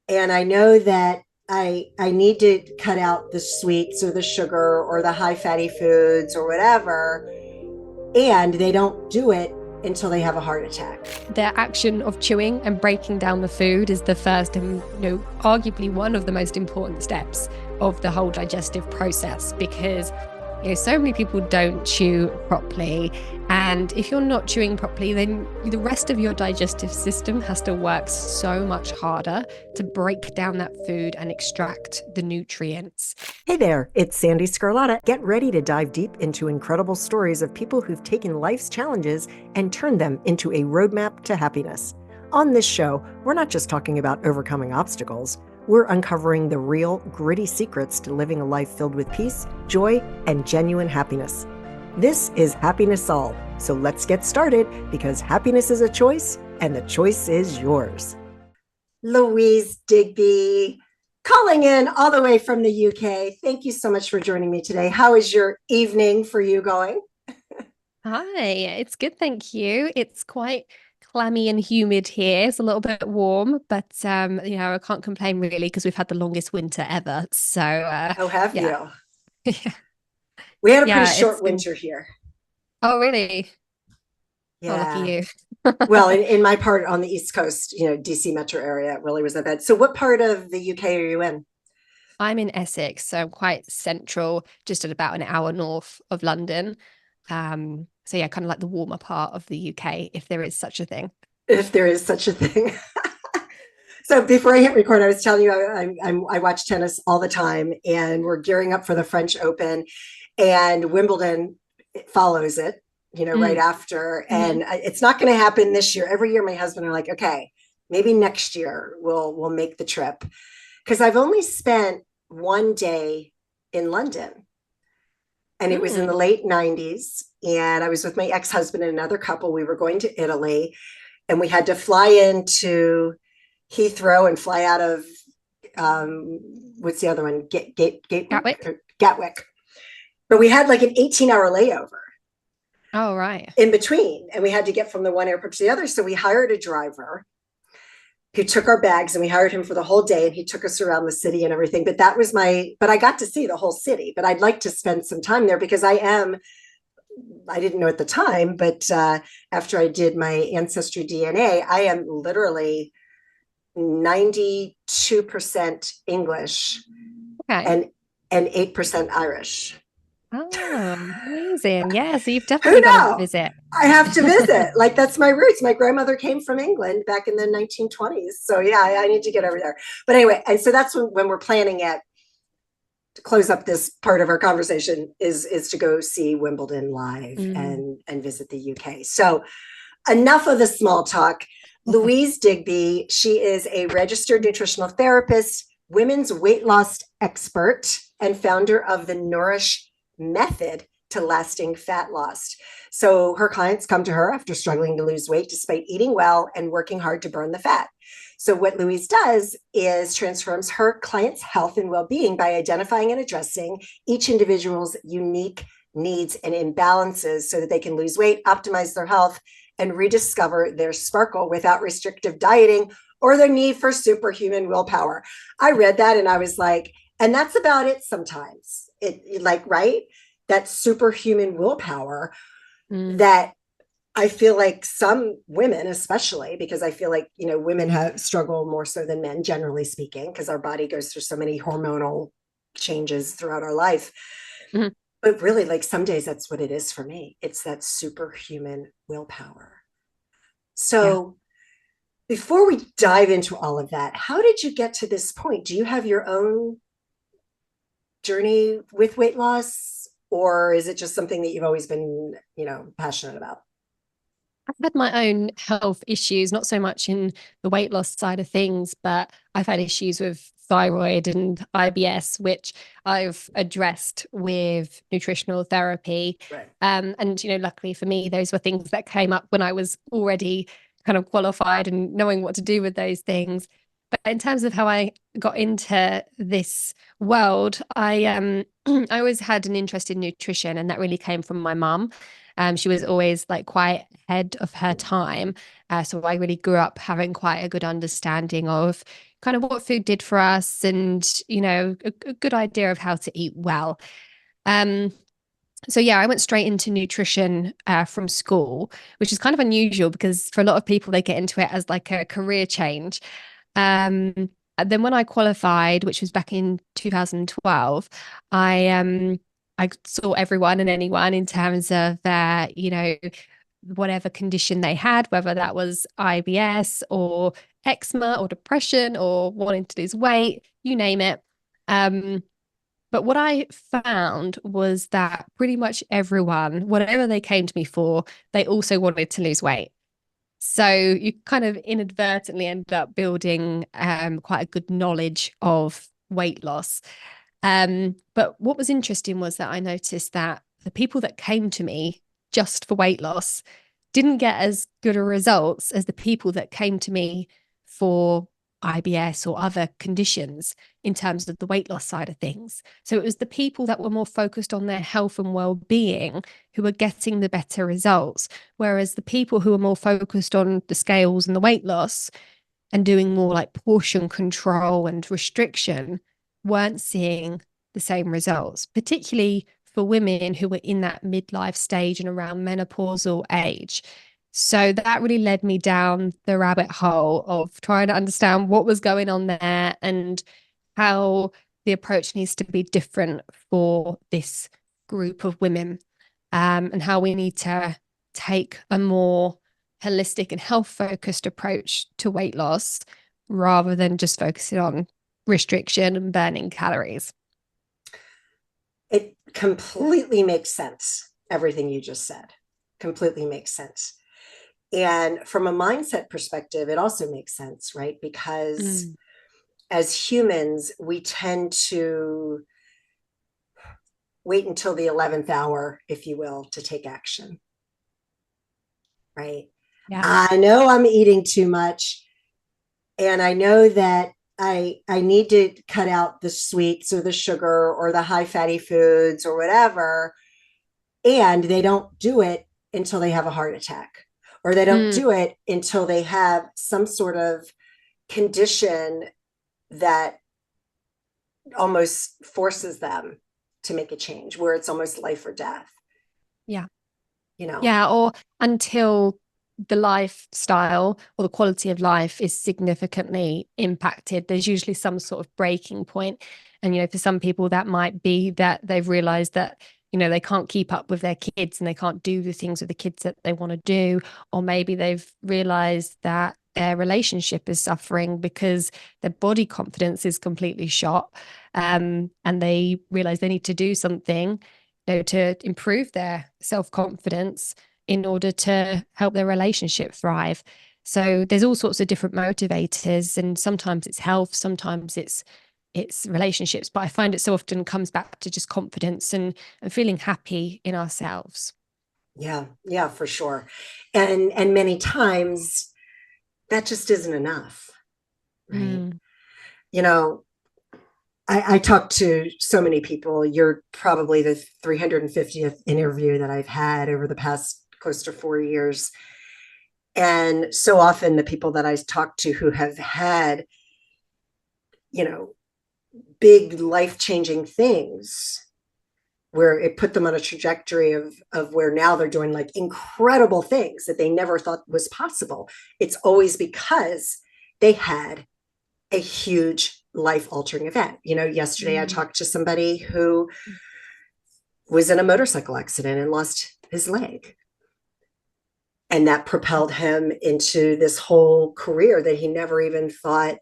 And I know that I need to cut out the sweets or the sugar or the high fatty foods or whatever. And they don't do it until they have a heart attack. The action of chewing and breaking down the food is the first and, arguably one of the most important steps of the whole digestive process, because so many people don't chew properly. And if you're not chewing properly, then the rest of your digestive system has to work so much harder to break down that food and extract the nutrients. Hey there, it's Sandee Sgarlata. Get ready to dive deep into incredible stories of people who've taken life's challenges and turned them into a roadmap to happiness. On this show, we're not just talking about overcoming obstacles. We're uncovering the real, gritty secrets to living a life filled with peace, joy, and genuine happiness. This is Happiness All, so let's get started, because happiness is a choice, and the choice is yours. Louise Digby, calling in all the way from the UK. Thank you so much for joining me today. How is your evening for you going? Hi, it's good, thank you. It's quite clammy and humid here. It's a little bit warm, but I can't complain really because we've had the longest winter ever. So Oh, have yeah. you? We had a pretty Yeah, short winter here. Oh, really? Oh, lucky Yeah. you. Well, in my part on the East Coast, DC metro area, it really wasn't bad. So what part of the UK are you in? I'm in Essex, so I'm quite central, just at about an hour north of London. So yeah, kind of like the warmer part of the UK, if there is such a thing. If there is such a thing. So before I hit record, I was telling you I watch tennis all the time, and we're gearing up for the French Open, and Wimbledon follows it, right after. And it's not going to happen this year. Every year, my husband are like, okay, maybe next year we'll make the trip, because I've only spent one day in London, and it was in the late 90s, and I was with my ex-husband and another couple. We were going to Italy, and we had to fly into Heathrow and fly out of what's the other one? Gatwick. But we had like an 18-hour layover. Oh, right. In between, and we had to get from the one airport to the other. So we hired a driver who took our bags, and we hired him for the whole day, and he took us around the city and everything. But I got to see the whole city, but I'd like to spend some time there, because I didn't know at the time, but after I did my ancestry DNA, I am literally 92% English, Okay. and 8% Irish. Oh, amazing. Yeah, so you've Who definitely got to know? visit. I have to visit. Like, that's my roots. My grandmother came from England back in the 1920s. So yeah, I need to get over there. But anyway, and so that's when we're planning it to close up this part of our conversation is to go see Wimbledon live and visit the UK. So enough of the small talk. Louise Digby, she is a registered nutritional therapist, women's weight loss expert, and founder of the Nourish Method to lasting fat loss. So her clients come to her after struggling to lose weight despite eating well and working hard to burn the fat. So what Louise does is transforms her clients' health and well-being by identifying and addressing each individual's unique needs and imbalances so that they can lose weight, optimize their health, and rediscover their sparkle without restrictive dieting or the need for superhuman willpower. I read that and I was like, and that's about it sometimes. Right? That superhuman willpower that I feel like some women, especially, because I feel like, women have struggle more so than men, generally speaking, because our body goes through so many hormonal changes throughout our life. Mm-hmm. But really, like, some days that's what it is for me. It's that superhuman willpower. So before we dive into all of that, how did you get to this point? Do you have your own journey with weight loss, or is it just something that you've always been, passionate about? I've had my own health issues, not so much in the weight loss side of things, but I've had issues with thyroid and IBS, which I've addressed with nutritional therapy. Right. And, luckily for me, those were things that came up when I was already kind of qualified and knowing what to do with those things. But in terms of how I got into this world, I always had an interest in nutrition, and that really came from my mum. She was always like quite ahead of her time. So I really grew up having quite a good understanding of kind of what food did for us and, a good idea of how to eat well. So yeah, I went straight into nutrition from school, which is kind of unusual because for a lot of people, they get into it as like a career change. And then when I qualified, which was back in 2012, I saw everyone and anyone in terms of their, whatever condition they had, whether that was IBS or eczema or depression or wanting to lose weight, you name it. But what I found was that pretty much everyone, whatever they came to me for, they also wanted to lose weight. So you kind of inadvertently end up building quite a good knowledge of weight loss. But what was interesting was that I noticed that the people that came to me just for weight loss didn't get as good a results as the people that came to me for IBS or other conditions in terms of the weight loss side of things. So it was the people that were more focused on their health and well-being who were getting the better results, whereas the people who were more focused on the scales and the weight loss and doing more like portion control and restriction weren't seeing the same results, particularly for women who were in that midlife stage and around menopausal age. So that really led me down the rabbit hole of trying to understand what was going on there and how the approach needs to be different for this group of women, and how we need to take a more holistic and health focused approach to weight loss rather than just focusing on restriction and burning calories. It completely makes sense. Everything you just said completely makes sense. And from a mindset perspective, it also makes sense, right? Because as humans, we tend to wait until the 11th hour, if you will, to take action, right? Yeah. I know I'm eating too much, and I know that I need to cut out the sweets or the sugar or the high fatty foods or whatever. And they don't do it until they have a heart attack, or they don't do it until they have some sort of condition that almost forces them to make a change, where it's almost life or death. Yeah. Yeah. Or until the lifestyle or the quality of life is significantly impacted. There's usually some sort of breaking point. And, for some people, that might be that they've realized that, they can't keep up with their kids and they can't do the things with the kids that they want to do. Or maybe they've realized that their relationship is suffering because their body confidence is completely shot. And they realize they need to do something, to improve their self-confidence in order to help their relationship thrive. So there's all sorts of different motivators, and sometimes it's health, sometimes it's relationships, but I find it so often comes back to just confidence and feeling happy in ourselves. Yeah, for sure. And many times that just isn't enough, right? I talk to so many people. You're probably the 350th interview that I've had over the past close to 4 years. And so often the people that I talk to who have had, big life-changing things where it put them on a trajectory of where now they're doing like incredible things that they never thought was possible. It's always because they had a huge life-altering event. Yesterday I talked to somebody who was in a motorcycle accident and lost his leg. And that propelled him into this whole career that he never even thought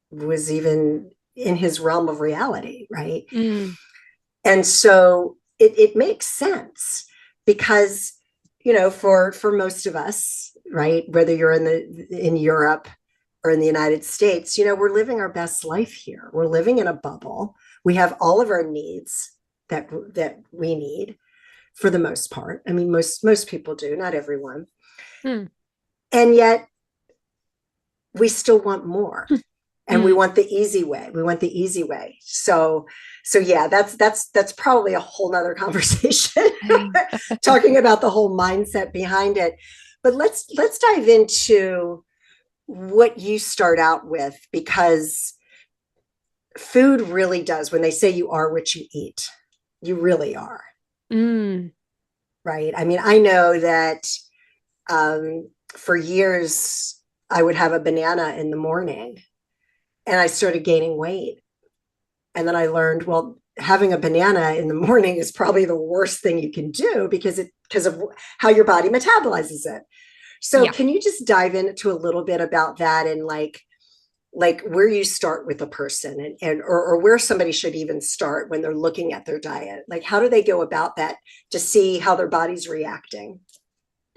was even in his realm of reality, right? And so it makes sense because, for most of us, right, whether you're in Europe or in the United States, we're living our best life here. We're living in a bubble. We have all of our needs that we need for the most part. I mean, most people do, not everyone. And yet we still want more. And we want the easy way. We want the easy way. So yeah, that's probably a whole nother conversation, talking about the whole mindset behind it. But let's dive into what you start out with, because food really does, when they say you are what you eat, you really are. Mm, Right. I mean, I know that for years I would have a banana in the morning and I started gaining weight. And then I learned, well, having a banana in the morning is probably the worst thing you can do because of how your body metabolizes it. So yeah. can you just dive into a little bit about that, and like where you start with a person, or where somebody should even start when they're looking at their diet? Like, how do they go about that to see how their body's reacting?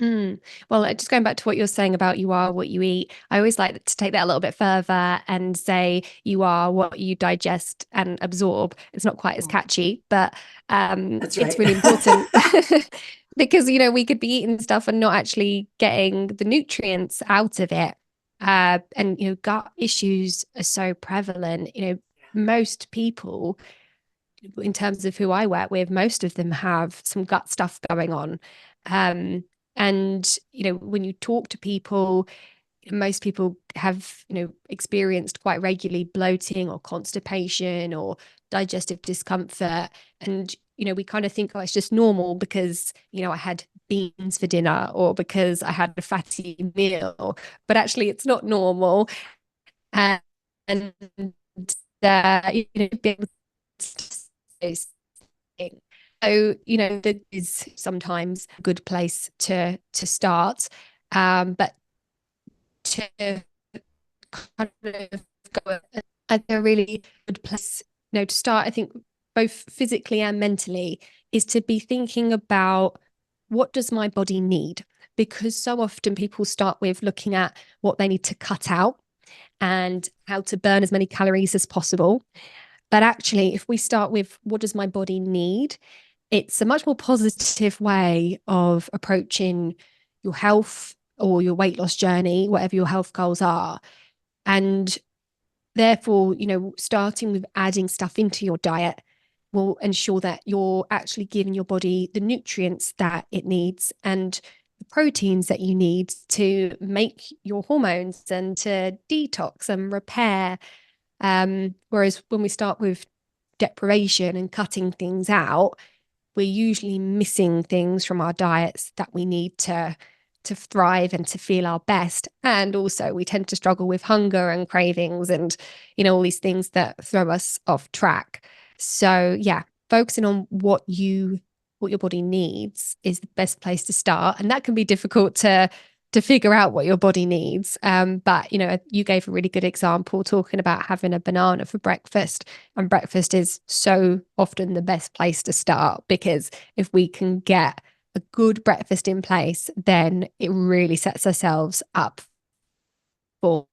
Mm. Well, just going back to what you're saying about you are what you eat, I always like to take that a little bit further and say you are what you digest and absorb. It's not quite as catchy, but That's it's right. really important because, we could be eating stuff and not actually getting the nutrients out of it. And, gut issues are so prevalent. Most people, in terms of who I work with, most of them have some gut stuff going on. Um, and, when you talk to people, most people have, experienced quite regularly bloating or constipation or digestive discomfort. And, we kind of think, oh, it's just normal because, I had beans for dinner or because I had a fatty meal, but actually it's not normal. And, being those things. So, that is sometimes a good place to start. But to kind of go at a really good place, to start, I think both physically and mentally, is to be thinking about what does my body need? Because so often people start with looking at what they need to cut out and how to burn as many calories as possible. But actually, if we start with what does my body need, it's a much more positive way of approaching your health or your weight loss journey, whatever your health goals are. And therefore, starting with adding stuff into your diet will ensure that you're actually giving your body the nutrients that it needs and the proteins that you need to make your hormones and to detox and repair. Whereas when we start with deprivation and cutting things out, we're usually missing things from our diets that we need to thrive and to feel our best. And also we tend to struggle with hunger and cravings and, all these things that throw us off track. So yeah, focusing on what your body needs is the best place to start. And that can be difficult to figure out what your body needs. But you gave a really good example talking about having a banana for breakfast, and breakfast is so often the best place to start, because if we can get a good breakfast in place, then it really sets ourselves up for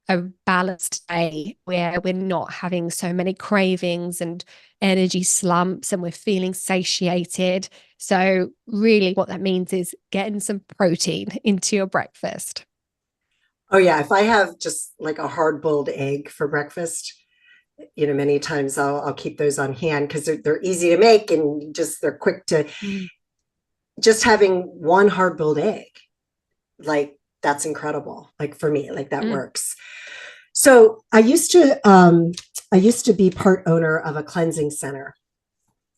a balanced day where we're not having so many cravings and energy slumps and we're feeling satiated. So really what that means is getting some protein into your breakfast. Oh yeah, if I have just like a hard-boiled egg for breakfast, many times I'll keep those on hand because they're easy to make and just they're quick to. Mm. Just having one hard-boiled egg, like that's incredible. Like for me, like that Mm. works. So I used to be part owner of a cleansing center,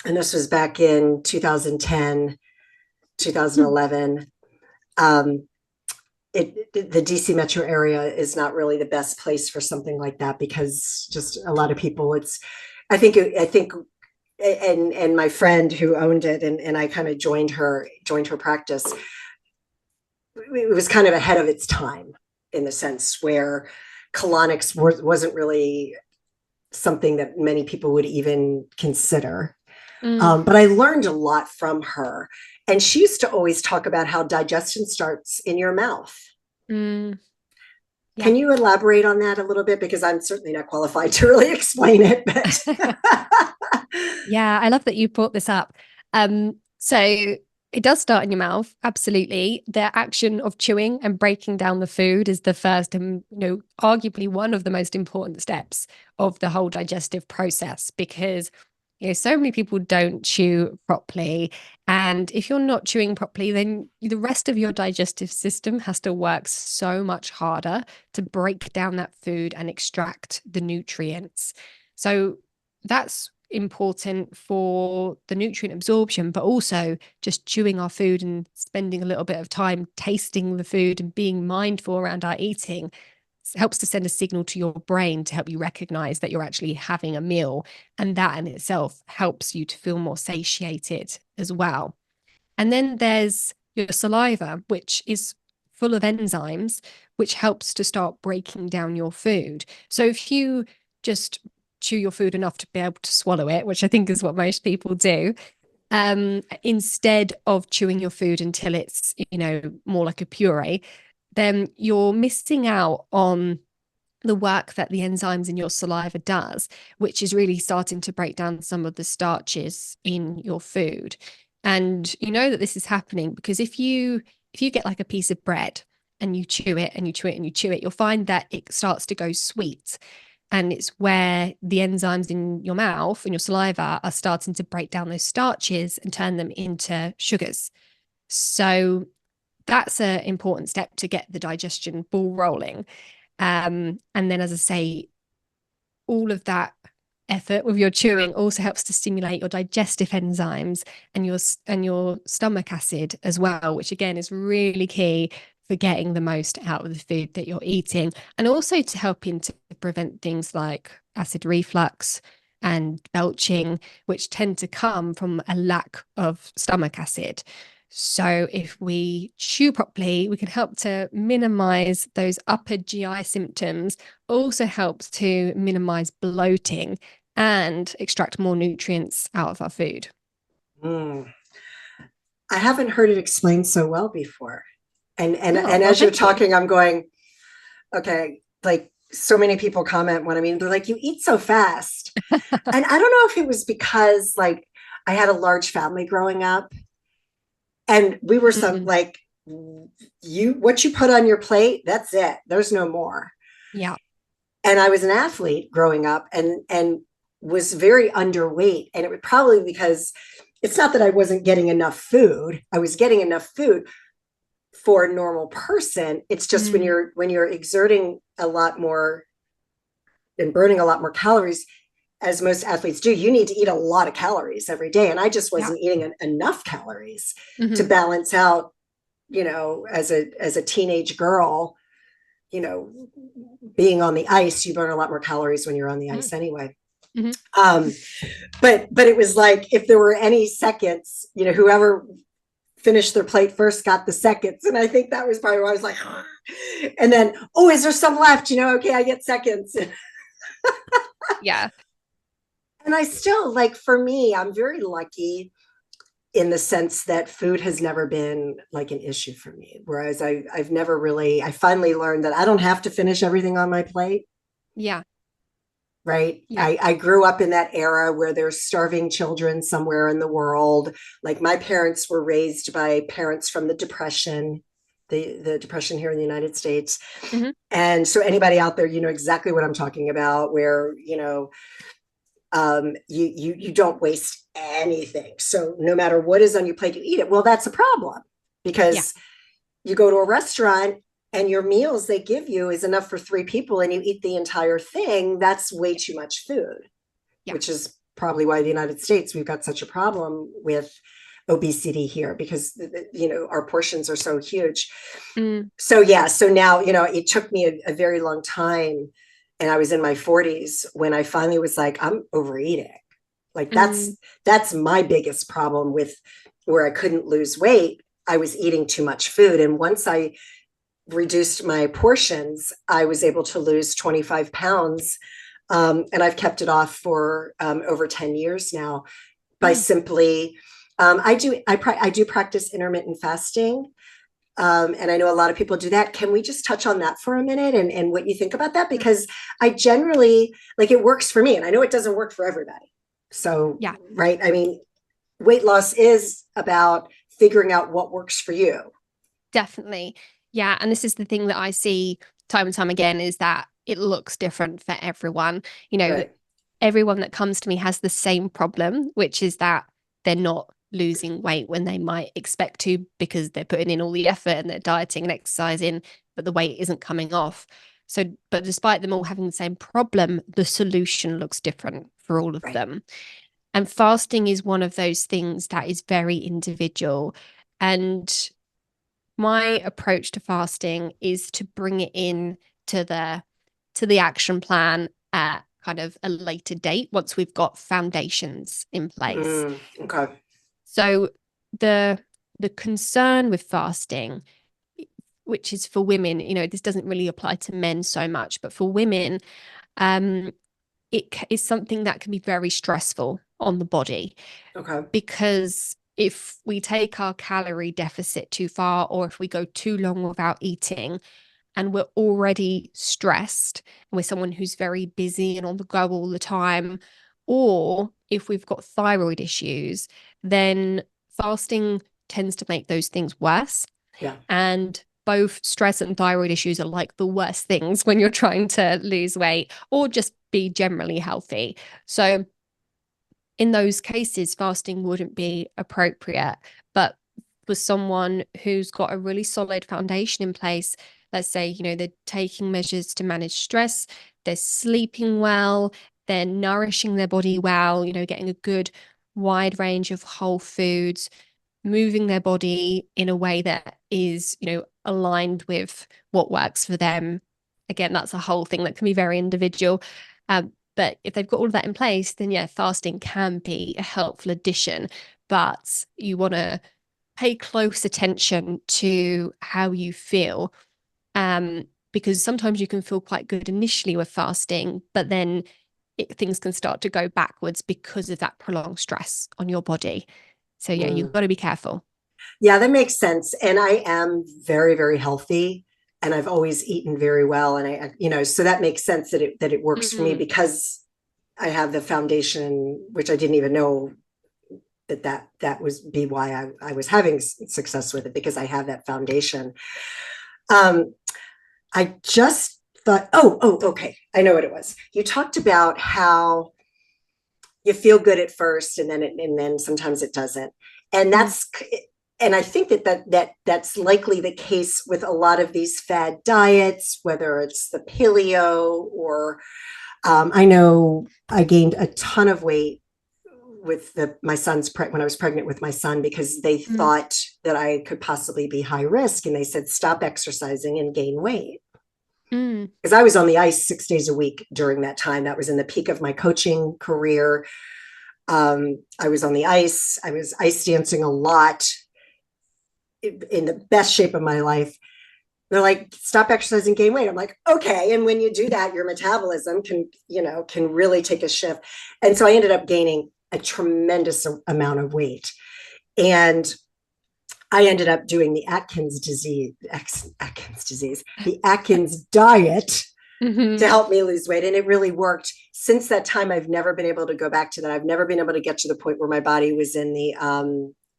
and this was back in 2010, Mm. 2011. The DC metro area is not really the best place for something like that, because just a lot of people, I think and my friend who owned it, and I kind of joined her practice. It was kind of ahead of its time, in the sense where colonics wasn't really something that many people would even consider. Mm. But I learned a lot from her. And she used to always talk about how digestion starts in your mouth. Mm. Yeah. Can you elaborate on that a little bit? Because I'm certainly not qualified to really explain it, but Yeah, I love that you brought this up. So it does start in your mouth, absolutely. The action of chewing and breaking down the food is the first and, arguably one of the most important steps of the whole digestive process, because So many people don't chew properly. And if you're not chewing properly, then the rest of your digestive system has to work so much harder to break down that food and extract the nutrients. So that's important for the nutrient absorption, but also just chewing our food and spending a little bit of time tasting the food and being mindful around our eating helps to send a signal to your brain to help you recognize that you're actually having a meal. And that in itself helps you to feel more satiated as well. And then there's your saliva, which is full of enzymes, which helps to start breaking down your food. So if you just chew your food enough to be able to swallow it, which I think is what most people do, instead of chewing your food until it's, more like a puree, then you're missing out on the work that the enzymes in your saliva does, which is really starting to break down some of the starches in your food. And you know that this is happening because if you get like a piece of bread and you chew it and you chew it and you chew it, you'll find that it starts to go sweet. And it's where the enzymes in your mouth and your saliva are starting to break down those starches and turn them into sugars. So that's an important step to get the digestion ball rolling. And then, as I say, all of that effort with your chewing also helps to stimulate your digestive enzymes and your stomach acid as well, which again is really key for getting the most out of the food that you're eating, and also to helping to prevent things like acid reflux and belching, which tend to come from a lack of stomach acid. So if we chew properly, we can help to minimize those upper GI symptoms, also helps to minimize bloating and extract more nutrients out of our food. Mm. I haven't heard it explained so well before. And Well, as you're thank you. talking, I'm going, okay, like so many people comment when they're like, you eat so fast. And I don't know if it was because like I had a large family growing up and we were Mm, like, what you put on your plate, that's it. There's no more. yeah. And I was an athlete growing up and was very underweight. And it was probably because it's not that I wasn't getting enough food. I was getting enough food for a normal person. It's just Mm, when you're exerting a lot more and burning a lot more calories, as most athletes do, you need to eat a lot of calories every day. And I just yeah. wasn't eating enough calories to Hmm. balance out, as a teenage girl, you know, being on the ice, you burn a lot more calories when you're on the ice anyway. Hmm. Um, but it was like if there were any seconds, whoever finished their plate first got the seconds. And I think that was probably why I was like, and then, oh, is there some left? Okay, I get seconds. Yeah. And I still like, for me, I'm very lucky in the sense that food has never been like an issue for me. Whereas I've never really, I finally learned that I don't have to finish everything on my plate. Yeah. Right. Yeah. I grew up in that era where there's starving children somewhere in the world. Like my parents were raised by parents from the Depression, the Depression here in the United States. Hmm. And so anybody out there, exactly what I'm talking about, where, you don't waste anything. So no matter what is on your plate, you eat it. Well, that's a problem Yeah. because you go to a restaurant and your meals they give you is enough for 3 people and you eat the entire thing. That's way too much food, Yeah. which is probably why the United States, we've got such a problem with obesity here because, our portions are so huge. Mm, So, yeah. So now, it took me a very long time. And I was in my 40s when I finally was like, I'm overeating. Like mm, that's my biggest problem with where I couldn't lose weight. I was eating too much food. And once I reduced my portions, I was able to lose 25 pounds. And I've kept it off for over 10 years now by mm. simply, I do practice intermittent fasting. And I know a lot of people do that. Can we just touch on that for a minute and what you think about that? Because I generally, like, it works for me and I know it doesn't work for everybody. So, Yeah. right. I mean, weight loss is about figuring out what works for you. Definitely. Yeah. And this is the thing that I see time and time again is that it looks different for everyone. You know, Right. everyone that comes to me has the same problem, which is that they're not losing weight when they might expect to, because they're putting in all the effort and they're dieting and exercising, but the weight isn't coming off. So, but despite them all having the same problem, the solution looks different for all of them. And fasting is one of those things that is very individual. And my approach to fasting is to bring it in to the action plan at kind of a later date, once we've got foundations in place. Okay. So the concern with fasting, which is for women, this doesn't really apply to men so much, but for women, it is something that can be very stressful on the body. Okay. Because if we take our calorie deficit too far, or if we go too long without eating, and we're already stressed, and we're someone who's very busy and on the go all the time, or if we've got thyroid issues, then fasting tends to make those things worse. Yeah. And both stress and thyroid issues are like the worst things when you're trying to lose weight or just be generally healthy. So in those cases, fasting wouldn't be appropriate. But for someone who's got a really solid foundation in place, let's say, they're taking measures to manage stress, they're sleeping well, they're nourishing their body well, getting a good wide range of whole foods, moving their body in a way that is, aligned with what works for them. Again, that's a whole thing that can be very individual. But if they've got all of that in place, then yeah, fasting can be a helpful addition. But you want to pay close attention to how you feel, because sometimes you can feel quite good initially with fasting, but then things can start to go backwards because of that prolonged stress on your body. So yeah, you've got to be careful. Yeah, that makes sense. And I am very, very healthy, and I've always eaten very well. And so that makes sense that it works for me, because I have the foundation, which I didn't even know that was why I was having success with it, because I have that foundation. I just thought, okay, I know what it was. You talked about how you feel good at first, and then sometimes it doesn't. And and I think that's likely the case with a lot of these fad diets, whether it's the paleo or I know I gained a ton of weight with my son's when I was pregnant with my son, because they thought that I could possibly be high risk, and they said stop exercising and gain weight. Because I was on the ice 6 days a week during that time. That was in the peak of my coaching career. I was on the ice. I was ice dancing a lot, in the best shape of my life. They're like, stop exercising, gain weight. I'm like, okay. And when you do that, your metabolism can really take a shift. And so I ended up gaining a tremendous amount of weight. And I ended up doing the Atkins disease, the Atkins diet to help me lose weight. And it really worked. Since that time, I've never been able to go back to that. I've never been able to get to the point where my body was in the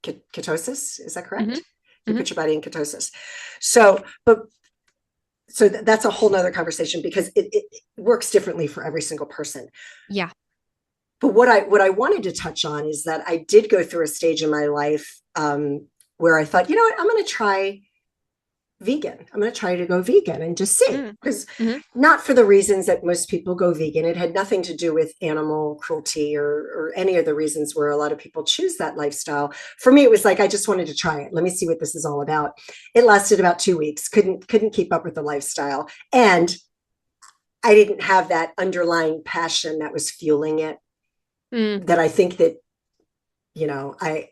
ketosis. Is that correct? You put your body in ketosis. So that's a whole nother conversation, because it works differently for every single person. Yeah. But what I wanted to touch on is that I did go through a stage in my life where I thought, you know what, I'm going to try vegan. I'm going to try to go vegan and just see, because not for the reasons that most people go vegan. It had nothing to do with animal cruelty or any of the reasons where a lot of people choose that lifestyle. For me, it was like, I just wanted to try it. Let me see what this is all about. It lasted about 2 weeks. Couldn't keep up with the lifestyle. And I didn't have that underlying passion that was fueling it. That I think that, you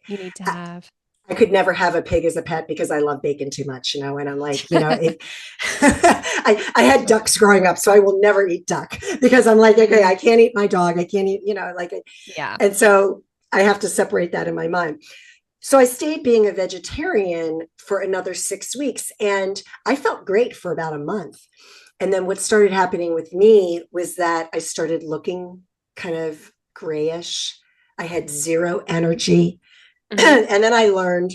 need to have. I could never have a pig as a pet because I love bacon too much, and I'm like, I had ducks growing up, so I will never eat duck, because I'm like, okay, I can't eat my dog. I can't eat, yeah. And so I have to separate that in my mind. So I stayed being a vegetarian for another 6 weeks, and I felt great for about a month. And then what started happening with me was that I started looking kind of grayish. I had zero energy. And then I learned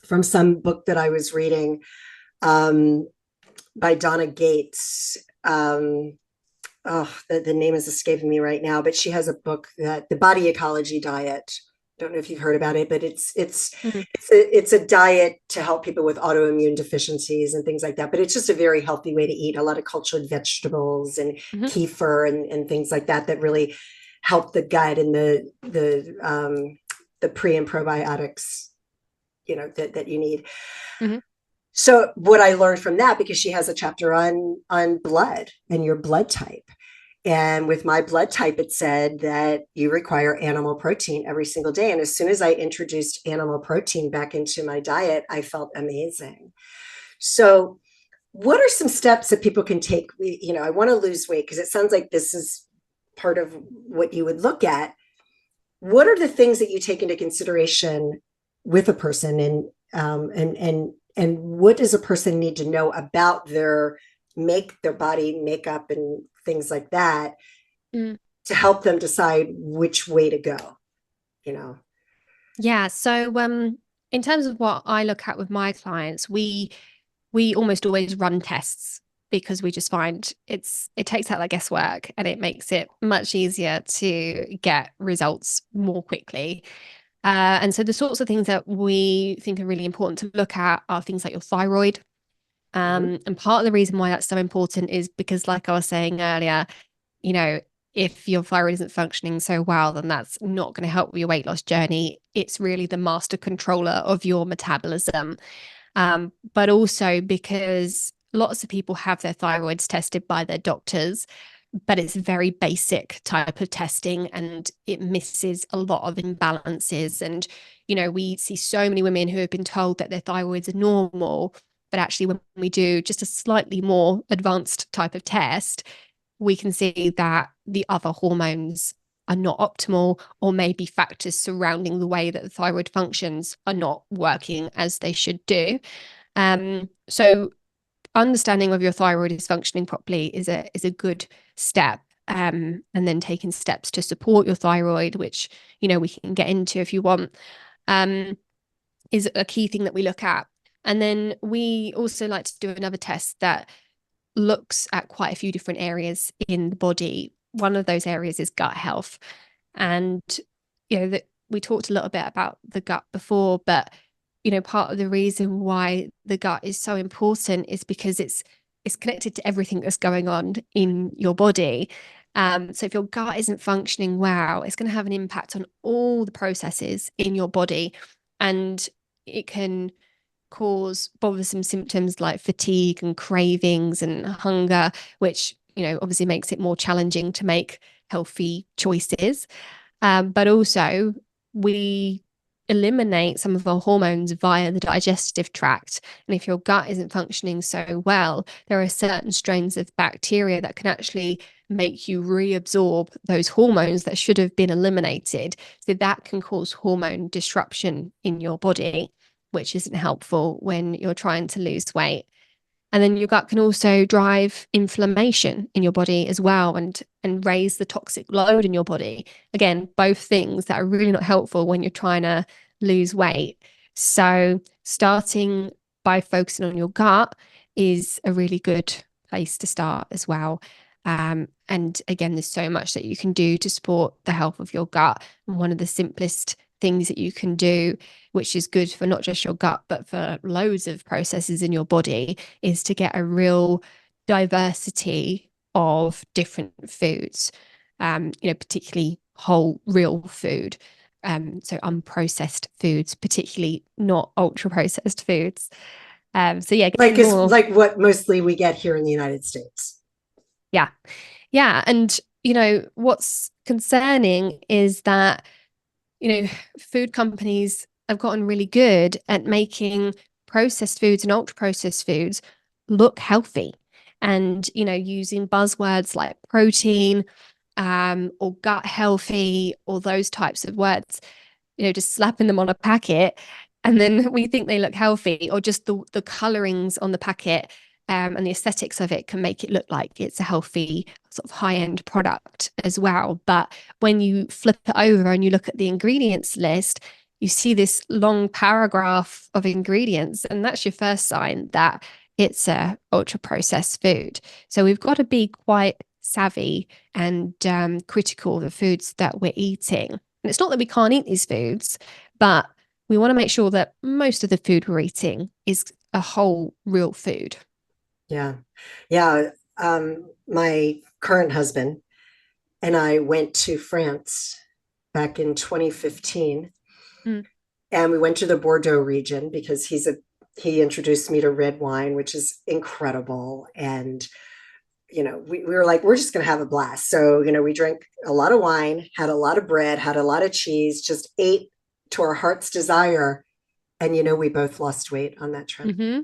from some book that I was reading by Donna Gates. the name is escaping me right now, but she has a book, that the body ecology diet. Don't know if you've heard about it, but Mhm. it's a diet to help people with autoimmune deficiencies and things like that. But it's just a very healthy way to eat, a lot of cultured vegetables and Mhm. kefir and things like that that really help the gut and the pre and probiotics, that you need. Mhm. So what I learned from that, because she has a chapter on blood and your blood type. And with my blood type, it said that you require animal protein every single day. And as soon as I introduced animal protein back into my diet, I felt amazing. So, what are some steps that people can take? I want to lose weight, because it sounds like this is part of what you would look at. What are the things that you take into consideration with a person, and what does a person need to know about their body makeup and things like that Mm. to help them decide which way to go, you know? Yeah. So, in terms of what I look at with my clients, we almost always run tests because we just find it takes out that guesswork and it makes it much easier to get results more quickly. And so the sorts of things that we think are really important to look at are things like your thyroid. Mhm. And part of the reason why that's so important is because, like I was saying earlier, you know, if your thyroid isn't functioning so well, then that's not going to help with your weight loss journey. It's really the master controller of your metabolism. But also because lots of people have their thyroids tested by their doctors, but it's very basic type of testing and it misses a lot of imbalances. And, we see so many women who have been told that their thyroids are normal, but actually when we do just a slightly more advanced type of test, we can see that the other hormones are not optimal, or maybe factors surrounding the way that the thyroid functions are not working as they should do. So understanding whether your thyroid is functioning properly is a good step. And then taking steps to support your thyroid, which we can get into if you want, um, is a key thing that we look at. And then we also like to do another test that looks at quite a few different areas in the body. One of those areas is gut health. And, we talked a little bit about the gut before, but, part of the reason why the gut is so important is because it's connected to everything that's going on in your body. So if your gut isn't functioning well, it's going to have an impact on all the processes in your body. And it can cause bothersome symptoms like fatigue and cravings and hunger, which, obviously makes it more challenging to make healthy choices. But also, we eliminate some of our hormones via the digestive tract. And if your gut isn't functioning so well, there are certain strains of bacteria that can actually make you reabsorb those hormones that should have been eliminated. So that can cause hormone disruption in your body, which isn't helpful when you're trying to lose weight. And then your gut can also drive inflammation in your body as well, and raise the toxic load in your body. Again, both things that are really not helpful when you're trying to lose weight. So starting by focusing on your gut is a really good place to start as well. And again, there's so much that you can do to support the health of your gut. And one of the simplest things that you can do, which is good for not just your gut, but for loads of processes in your body, is to get a real diversity of different foods, particularly whole, real food. So unprocessed foods, particularly not ultra processed foods. So yeah, Like getting is more. like what mostly we get here in the United States. Yeah. Yeah. And, what's concerning is that, food companies have gotten really good at making processed foods and ultra processed foods look healthy, and, using buzzwords like protein, or gut healthy, or those types of words, just slapping them on a packet. And then we think they look healthy, or just the colorings on the packet, and the aesthetics of it can make it look like it's a healthy sort of high-end product as well. But when you flip it over and you look at the ingredients list, you see this long paragraph of ingredients, and that's your first sign that it's a ultra processed food. So we've got to be quite savvy and critical of the foods that we're eating. And it's not that we can't eat these foods, but we want to make sure that most of the food we're eating is a whole, real food. Yeah. Yeah. My current husband and I went to France back in 2015, Mm. and we went to the Bordeaux region because he introduced me to red wine, which is incredible. And we were like, we're just going to have a blast. So, we drank a lot of wine, had a lot of bread, had a lot of cheese, just ate to our heart's desire. And, we both lost weight on that trip. Mm-hmm.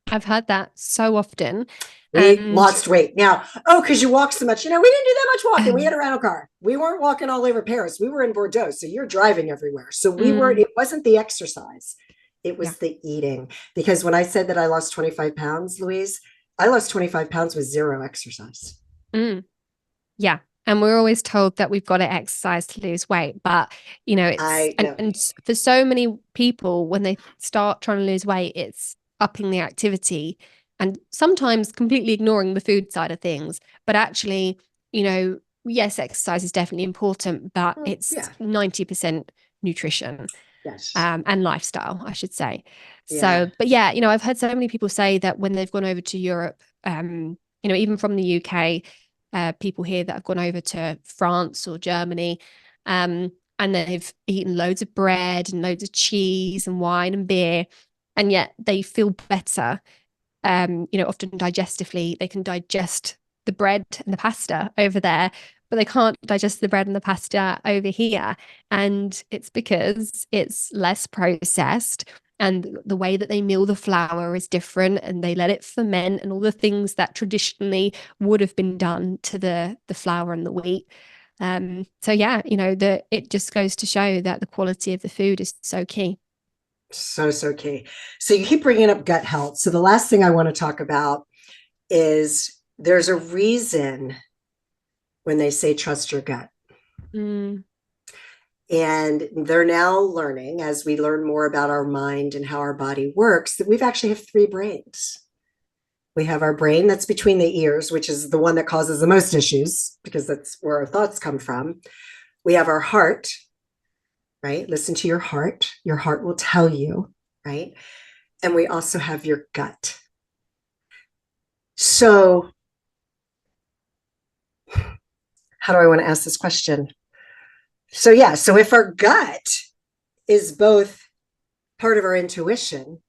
I've heard that so often. We lost weight. Now, because you walk so much, we didn't do that much walking. We had a rental car. We weren't walking all over Paris. We were in Bordeaux. So you're driving everywhere. So it wasn't the exercise. It was the eating. Because when I said that I lost 25 pounds, Louise, I lost 25 pounds with zero exercise. Yeah. And we're always told that we've got to exercise to lose weight. But, and for so many people, when they start trying to lose weight, it's upping the activity and sometimes completely ignoring the food side of things. But actually, yes, exercise is definitely important, but it's 90% nutrition. Yes. And lifestyle, I should say. Yeah. So, but yeah, I've heard so many people say that when they've gone over to Europe, even from the UK, people here that have gone over to France or Germany, and they've eaten loads of bread and loads of cheese and wine and beer, and yet they feel better. Often digestively, they can digest the bread and the pasta over there, but they can't digest the bread and the pasta over here. And it's because it's less processed and the way that they mill the flour is different and they let it ferment and all the things that traditionally would have been done to the flour and the wheat. So yeah, it just goes to show that the quality of the food is so key. So key. So you keep bringing up gut health. So the last thing I want to talk about is there's a reason when they say trust your gut. And they're now learning, as we learn more about our mind and how our body works, that we've actually have three brains. We have our brain that's between the ears, which is the one that causes the most issues because that's where our thoughts come from. We have our heart, right? Listen to your heart. Your heart will tell you, right? And we also have your gut. So how do I want to ask this question? So if our gut is both part of our intuition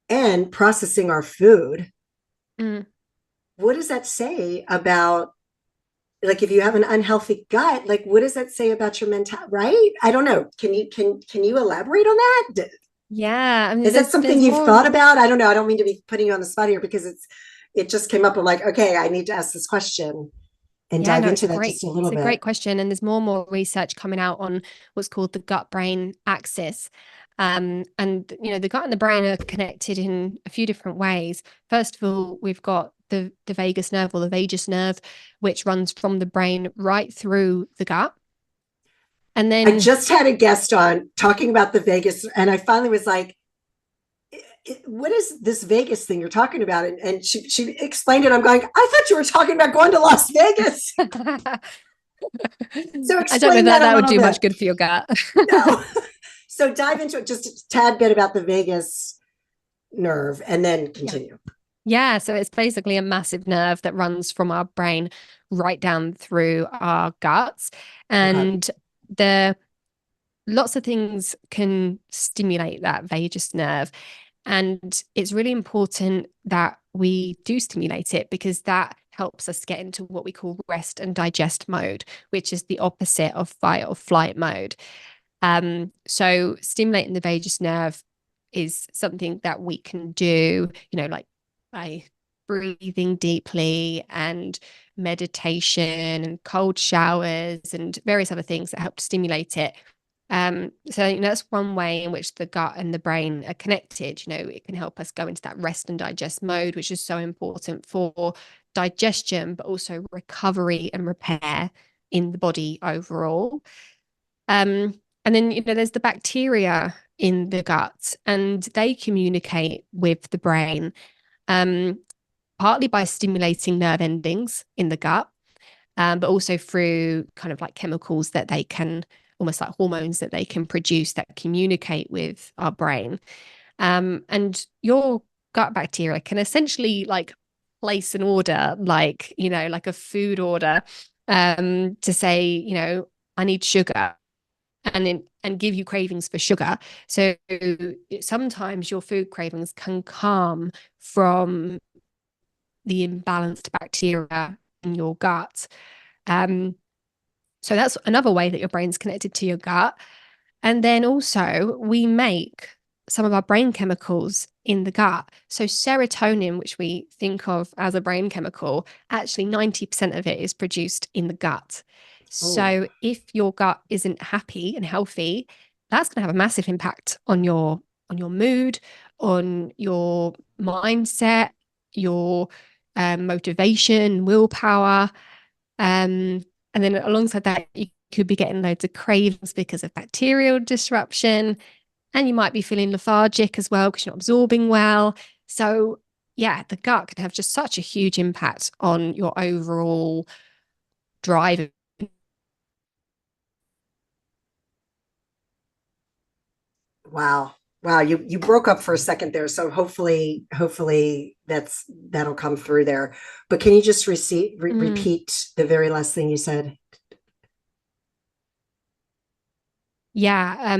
and processing our food, what does that say about, like, if you have an unhealthy gut, like, what does that say about your mentality, right? I don't know. Can you elaborate on that? Yeah. I mean, is that something you've thought about? I don't know. I don't mean to be putting you on the spot here because it just came up. I'm like, okay, I need to ask this question and dive into that just a little bit. It's a great question. And there's more and more research coming out on what's called the gut-brain axis. And, the gut and the brain are connected in a few different ways. First of all, we've got the vagus nerve or the vagus nerve, which runs from the brain right through the gut. And then I just had a guest on talking about the vagus, and I finally was like, what is this Vegas thing you're talking about? And she explained it. I'm going, I thought you were talking about going to Las Vegas. So I don't know that would do bit. much good for your gut. No. So dive into it just a tad bit about the vagus nerve and then continue. Yeah. So it's basically a massive nerve that runs from our brain right down through our guts. And lots of things can stimulate that vagus nerve. And it's really important that we do stimulate it because that helps us get into what we call rest and digest mode, which is the opposite of fight or flight mode. So stimulating the vagus nerve is something that we can do, like by breathing deeply and meditation and cold showers and various other things that help to stimulate it. So that's one way in which the gut and the brain are connected. It can help us go into that rest and digest mode, which is so important for digestion, but also recovery and repair in the body overall. And then, there's the bacteria in the gut and they communicate with the brain. partly by stimulating nerve endings in the gut, but also through kind of like chemicals that they can, almost like hormones that they can produce that communicate with our brain. And your gut bacteria can essentially like place an order, like, like a food order, to say, I need sugar, and give you cravings for sugar. So sometimes your food cravings can come from the imbalanced bacteria in your gut. So that's another way that your brain's connected to your gut. And then also we make some of our brain chemicals in the gut. So serotonin, which we think of as a brain chemical, actually 90% of it is produced in the gut. So if your gut isn't happy and healthy, that's going to have a massive impact on your mood, on your mindset, your motivation, willpower. And then alongside that, you could be getting loads of cravings because of bacterial disruption. And you might be feeling lethargic as well because you're not absorbing well. So yeah, the gut can have just such a huge impact on your overall drive. Wow. Wow, you broke up for a second there, so hopefully that'll come through there. But can you just repeat the very last thing you said? Yeah.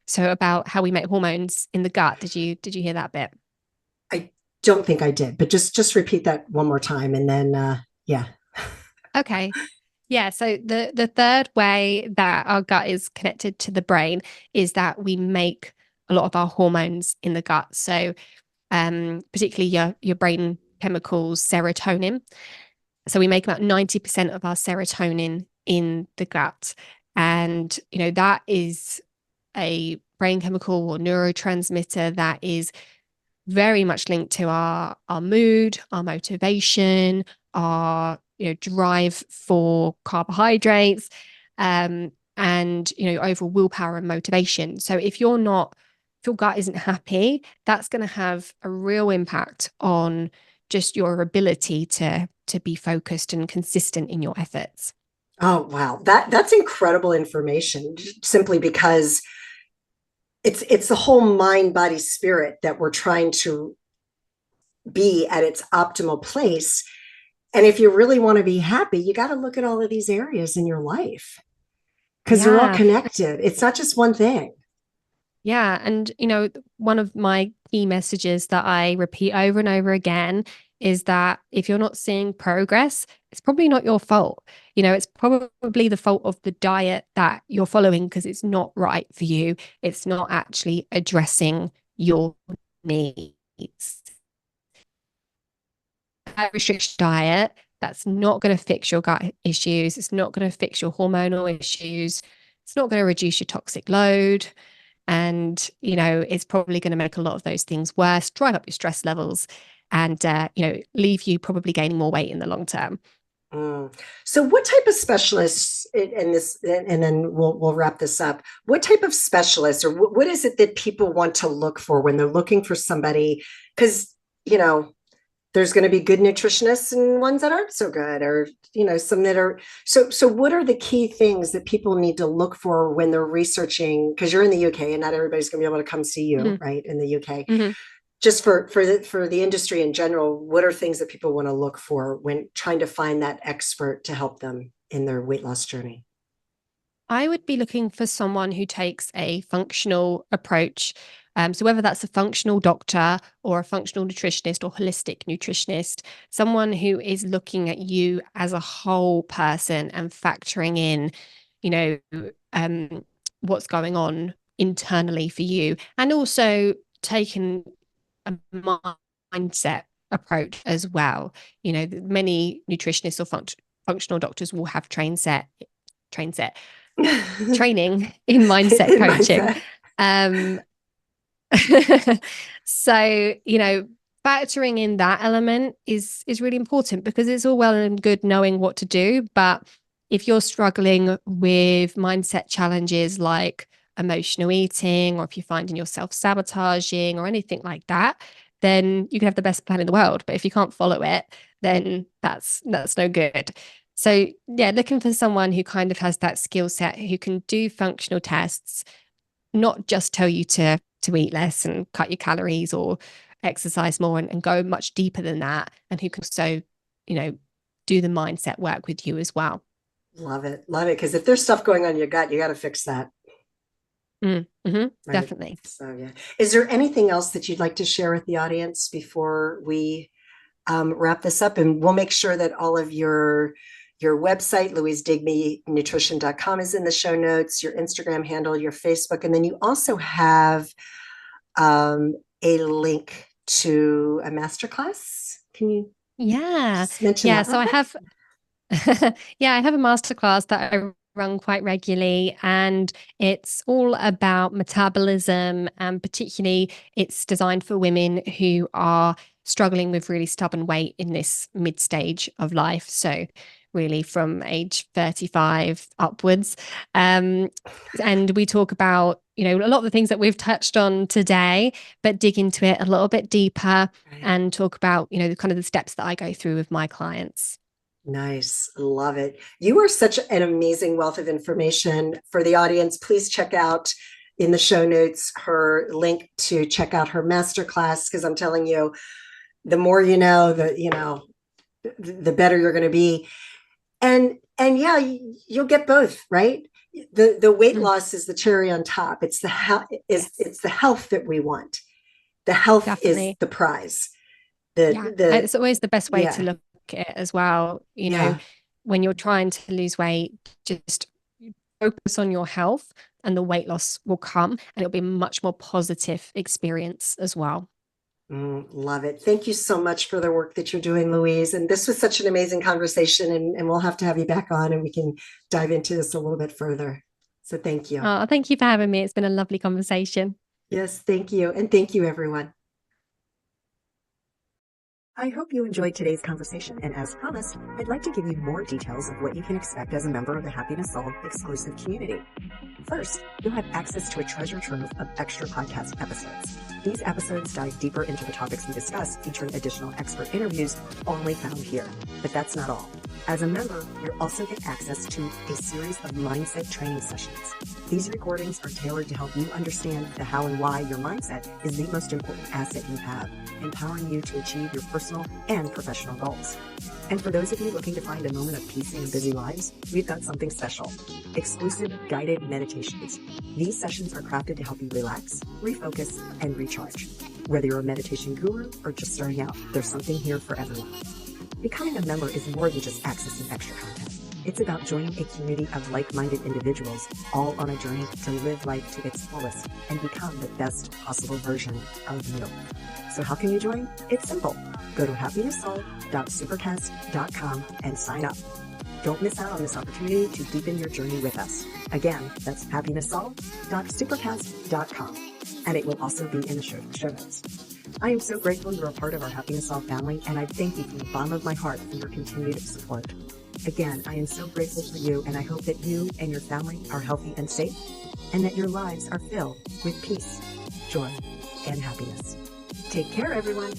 So about how we make hormones in the gut. Did you hear that bit? I don't think I did, but just repeat that one more time, and then yeah. Okay. Yeah, so the third way that our gut is connected to the brain is that we make a lot of our hormones in the gut. So particularly your brain chemicals, serotonin. So we make about 90% of our serotonin in the gut. And, that is a brain chemical or neurotransmitter that is very much linked to our mood, our motivation, our drive for carbohydrates, and overall willpower and motivation. So if your gut isn't happy, that's going to have a real impact on just your ability to be focused and consistent in your efforts. Oh wow, that's incredible information. Simply because it's the whole mind, body, spirit that we're trying to be at its optimal place. And if you really want to be happy, you got to look at all of these areas in your life because they're all Yeah. connected. It's not just one thing. Yeah. And, one of my key messages that I repeat over and over again is that if you're not seeing progress, it's probably not your fault. It's probably the fault of the diet that you're following because it's not right for you. It's not actually addressing your needs. A restriction diet, that's not going to fix your gut issues. It's not going to fix your hormonal issues. It's not going to reduce your toxic load. And, it's probably going to make a lot of those things worse, drive up your stress levels, and, leave you probably gaining more weight in the long term. So what type of specialists, and this, and then we'll wrap this up. What type of specialists, or what is it that people want to look for when they're looking for somebody? Because, there's going to be good nutritionists and ones that aren't so good, or some that are. So what are the key things that people need to look for when they're researching? Because you're in the UK and not everybody's going to be able to come see you, right, in the UK. Just for the industry in general, what are things that people want to look for when trying to find that expert to help them in their weight loss journey? I would be looking for someone who takes a functional approach. So whether that's a functional doctor or a functional nutritionist or holistic nutritionist, someone who is looking at you as a whole person and factoring in, what's going on internally for you, and also taking a mindset approach as well. Many nutritionists or functional doctors will have training in mindset In coaching. mindset. So, factoring in that element is really important, because it's all well and good knowing what to do, but if you're struggling with mindset challenges like emotional eating, or if you're finding yourself sabotaging or anything like that, then you can have the best plan in the world. But if you can't follow it, then that's no good. So yeah, looking for someone who kind of has that skill set, who can do functional tests, not just tell you to eat less and cut your calories or exercise more, and go much deeper than that, and who can also, do the mindset work with you as well. Love it. Love it. Because if there's stuff going on in your gut, you got to fix that. Right? Definitely. So, yeah. Is there anything else that you'd like to share with the audience before we wrap this up? And we'll make sure that all of your website, louisedigbynutrition.com, is in the show notes, your Instagram handle, your Facebook. And then you also have a link to a masterclass. Can you mention that? So I have I have a masterclass that I run quite regularly, and it's all about metabolism, and particularly it's designed for women who are struggling with really stubborn weight in this mid stage of life. So really from age 35 upwards. And we talk about, a lot of the things that we've touched on today, but dig into it a little bit deeper and talk about, the kind of the steps that I go through with my clients. Nice. Love it. You are such an amazing wealth of information for the audience. Please check out in the show notes her link to check out her masterclass, because I'm telling you, the more you know, the better you're going to be. And yeah, you'll get both, right? The weight loss is the cherry on top. It's the it's the health that we want. The health Definitely. Is the prize. It's always the best way to look at it as well. When you're trying to lose weight, just focus on your health and the weight loss will come, and it'll be a much more positive experience as well. Love it. Thank you so much for the work that you're doing, Louise. And this was such an amazing conversation, and we'll have to have you back on and we can dive into this a little bit further. So thank you. Oh, thank you for having me. It's been a lovely conversation. Yes, thank you. And thank you, everyone. I hope you enjoyed today's conversation, and as promised, I'd like to give you more details of what you can expect as a member of the Happiness Soul exclusive community. First, you'll have access to a treasure trove of extra podcast episodes. These episodes dive deeper into the topics we discuss, featuring additional expert interviews only found here. But that's not all. As a member, you'll also get access to a series of mindset training sessions. These recordings are tailored to help you understand the how and why your mindset is the most important asset you have, empowering you to achieve your personal and professional goals. And for those of you looking to find a moment of peace in your busy lives, we've got something special: exclusive guided meditations. These sessions are crafted to help you relax, refocus, and recharge. Whether you're a meditation guru or just starting out, there's something here for everyone. Becoming a member is more than just accessing extra content. It's about joining a community of like-minded individuals, all on a journey to live life to its fullest and become the best possible version of you. So how can you join? It's simple. Go to happinesssoul.supercast.com and sign up. Don't miss out on this opportunity to deepen your journey with us. Again, that's happinesssoul.supercast.com, and it will also be in the show notes. I am so grateful you're a part of our Happiness Soul family, and I thank you from the bottom of my heart for your continued support. Again, I am so grateful for you, and I hope that you and your family are healthy and safe, and that your lives are filled with peace, joy, and happiness. Take care, everyone.